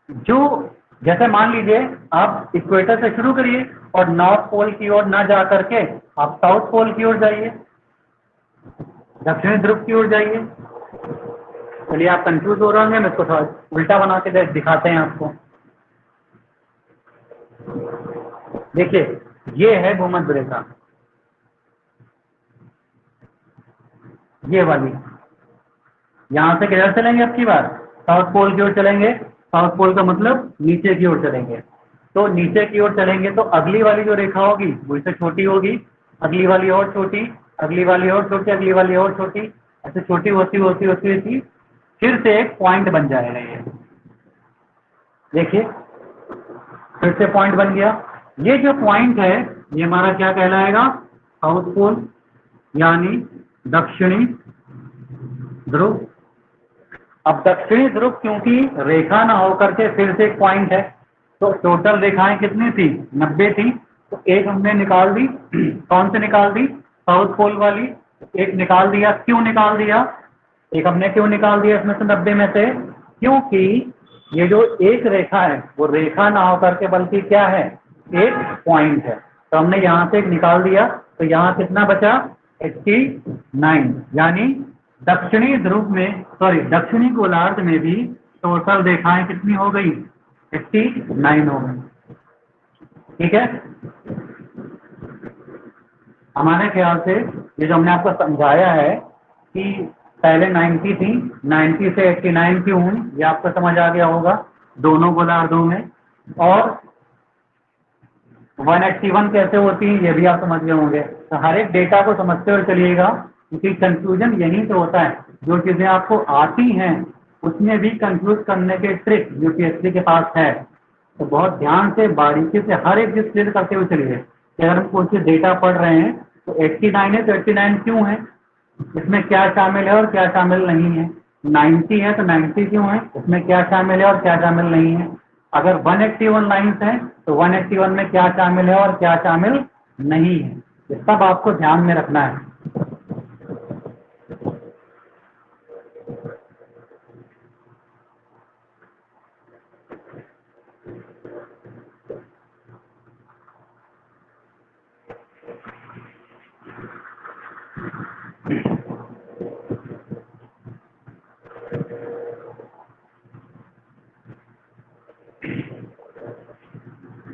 जो जैसे मान लीजिए आप इक्वेटर से शुरू करिए और नॉर्थ पोल की ओर ना जा करके आप साउथ पोल की ओर जाइए, दक्षिणी ध्रुव की ओर जाइए। चलिए आप कंफ्यूज हो रहे होंगे, मैं इसको थोड़ा उल्टा बना के दिखाते हैं आपको। देखिए ये है भूमध्य रेखा, ये वाली। यहां से किधर चलेंगे अब की बार, साउथ पोल की ओर चलेंगे। साउथ पोल का मतलब नीचे की ओर चलेंगे। तो नीचे की ओर चलेंगे तो अगली वाली जो रेखा होगी वो इससे छोटी होगी, अगली वाली और छोटी, अगली वाली और छोटी, अगली वाली और छोटी, ऐसे छोटी होती होती होती होती फिर से एक पॉइंट बन जाएगा। ये देखिए फिर से पॉइंट बन गया। ये जो पॉइंट है ये हमारा क्या कहलाएगा, साउथ पोल यानी दक्षिणी ध्रुव। अब दक्षिणी ध्रुव क्योंकि रेखा ना होकर के फिर से एक पॉइंट है, तो टोटल रेखाएं कितनी थी, 90 थी। तो एक हमने निकाल दी, कौन से निकाल दी, साउथ पोल वाली। एक निकाल दिया, क्यों निकाल दिया, एक हमने क्यों निकाल दिया इसमें से 90 में से, क्योंकि ये जो एक रेखा है वो रेखा ना होकर के बल्कि क्या है, एक पॉइंट है। तो हमने यहाँ से एक निकाल दिया, तो यहाँ कितना बचा, 89। यानी दक्षिणी ध्रुव में, सॉरी दक्षिणी गोलार्ध में भी टोटल रेखाएं कितनी हो गई, 89 हो गई। ठीक है, हमारे ख्याल से ये जो हमने आपको समझाया है कि पहले 90 थी, 90 से 89 क्यों हुई, ये आपको समझ आ गया होगा दोनों गोलार्धों में। और 181 कैसे होती है ये भी आप समझ गए होंगे। तो हर एक डेटा को समझते हुए चलिएगा, क्योंकि कंफ्यूजन यहीं से होता है। जो चीज़ें आपको आती हैं उसमें भी कंफ्यूज करने के ट्रिक यूपीएससी के पास है। तो बहुत ध्यान से बारीकी से हर एक चीज क्लियर करते हुए चलिए कि अगर हम कोई डेटा पढ़ रहे हैं तो 89 है तो 89 क्यों है, इसमें क्या शामिल है और क्या शामिल नहीं है। 90 है तो 90 क्यों है, इसमें क्या शामिल है और क्या शामिल नहीं है। अगर 181 लाइन्स हैं तो 181 में क्या शामिल है और क्या शामिल नहीं है, ये सब आपको ध्यान में रखना है।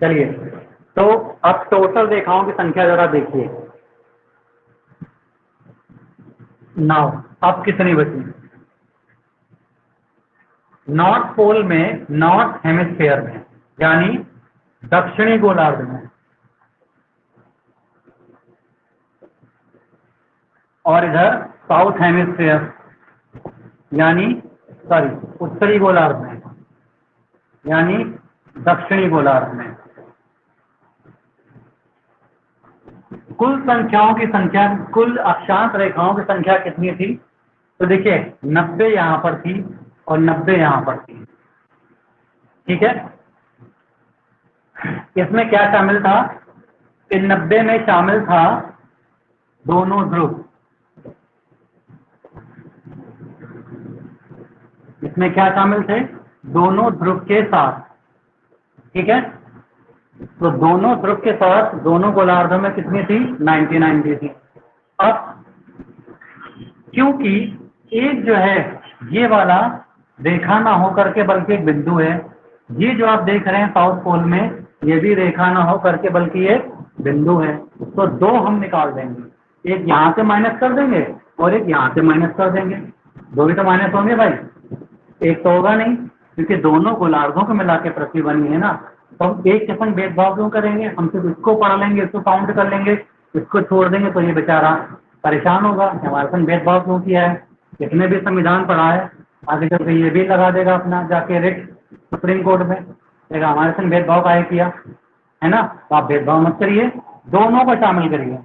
चलिए तो अब टोटल रेखाओं की संख्या जरा देखिए। नाउ अब कितनी बची, नॉर्थ पोल में, नॉर्थ हेमिस्फीयर में यानी दक्षिणी गोलार्ध में, और इधर साउथ हेमिस्फीयर यानी सॉरी उत्तरी गोलार्ध में यानी दक्षिणी गोलार्ध में। कुल संख्याओं की संख्या, कुल अक्षांश रेखाओं की संख्या कितनी थी, तो देखिए 90 यहां पर थी और 90 यहां पर थी। ठीक है, इसमें क्या शामिल था, इन 90 में शामिल था दोनों ध्रुव। इसमें क्या शामिल थे, दोनों ध्रुव के साथ। ठीक है, तो दोनों ध्रुव के साथ दोनों गोलार्धों में कितनी थी, 99 थी। अब क्योंकि एक जो है ये वाला रेखा ना होकर के बल्कि एक बिंदु है, ये जो आप देख रहे हैं साउथ पोल में, ये भी रेखा ना हो करके बल्कि एक बिंदु है। तो दो हम निकाल देंगे, एक यहाँ से माइनस कर देंगे और एक यहाँ से माइनस कर देंगे। दो भी तो माइनस होंगे भाई, एक तो होगा नहीं, क्योंकि दोनों गोलार्धों को मिला के पृथ्वी बनी है ना। तो हम एक के संग भेदभाव क्यों करेंगे, हम सिर्फ इसको पढ़ लेंगे, इसको काउंट कर लेंगे, इसको छोड़ देंगे तो ये बेचारा परेशान होगा हमारे संग भेदभाव क्यों किया है। इसने भी संविधान पढ़ा है, आगे चल के ये भी लगा देगा अपना जाके रिट सुप्रीम कोर्ट में, लेकिन हमारे संग भेदभाव काहे किया, है ना। तो आप भेदभाव मत करिए, दोनों को शामिल करिए।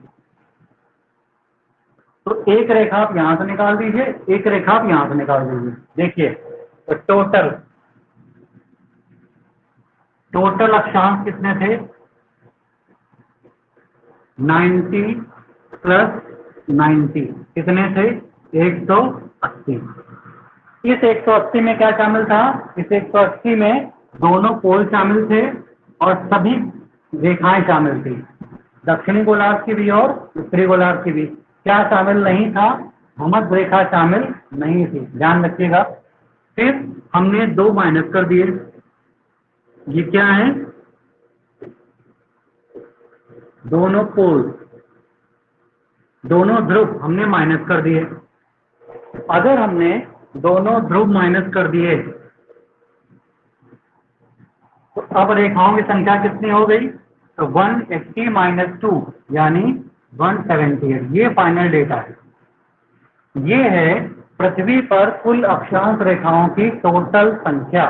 तो एक रेखा आप यहाँ से निकाल दीजिए, एक रेखा आप यहाँ से निकाल दीजिए। देखिए तो टोटल अक्षांश कितने थे? 90 प्लस 90 कितने थे? 180। इस 180 में क्या शामिल था? इस 180 में दोनों पोल शामिल थे और सभी रेखाएं शामिल थी, दक्षिणी गोलार्ध की भी और उत्तरी गोलार्ध की भी। क्या शामिल नहीं था? भूमध्य रेखा शामिल नहीं थी, ध्यान रखिएगा। फिर हमने 2 माइनस कर दिए, ये क्या है? दोनों पोल, दोनों ध्रुव हमने माइनस कर दिए। अगर हमने दोनों ध्रुव माइनस कर दिए तो अब रेखाओं की संख्या कितनी हो गई? तो 180 माइनस 2 यानी 178। ये फाइनल डेटा है। ये है पृथ्वी पर कुल अक्षांश रेखाओं की टोटल संख्या।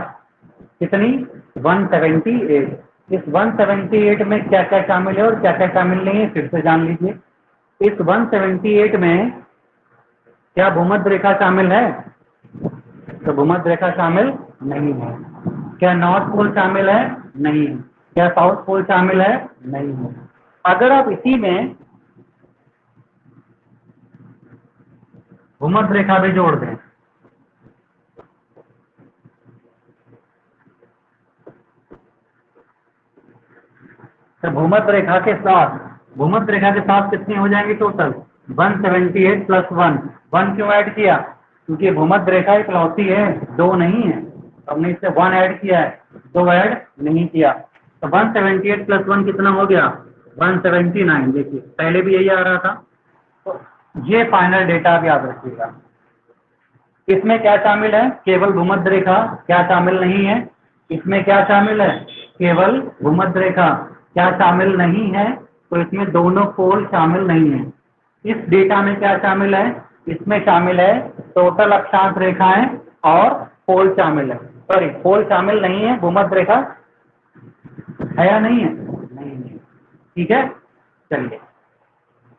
कितनी? 178। इस 178 में क्या क्या शामिल है और क्या क्या शामिल नहीं है फिर से जान लीजिए। इस 178 में क्या भूमध्य रेखा शामिल है? तो भूमध्य रेखा शामिल नहीं है। क्या नॉर्थ पोल शामिल है? नहीं है। क्या साउथ पोल शामिल है? नहीं है। अगर आप इसी में भूमध्य रेखा भी जोड़ दें तो भूमध्य रेखा के साथ कितनी हो जाएंगी टोटल? 178 प्लस 1 क्यों ऐड किया? क्योंकि भूमध्य रेखा इकलौती है, 2 नहीं है, हमने इससे 1 ऐड किया है, 2 ऐड नहीं किया। तो 178 प्लस 1 कितना हो गया? 179। देखिए पहले भी यही आ रहा था। तो ये फाइनल डेटा आप याद रखिएगा। इसमें क्या शामिल है? केवल भूमध्य रेखा। क्या शामिल नहीं है? इसमें क्या शामिल है? केवल भूमध्य रेखा। क्या शामिल नहीं है? तो इसमें दोनों पोल शामिल नहीं है। इस डेटा में क्या शामिल है? इसमें शामिल है टोटल अक्षांश रेखाएं और पोल शामिल है। सॉरी, पोल शामिल नहीं है, भूमध्य रेखा है या नहीं है? नहीं है। ठीक है, चलिए।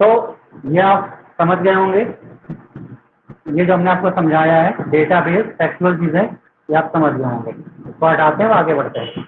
तो ये आप समझ गए होंगे। ये जो हमने आपको समझाया है डेटाबेस टेक्सुअल चीजें, ये आप समझ गए होंगे। इसको हटाते हैं, आगे बढ़ते हैं।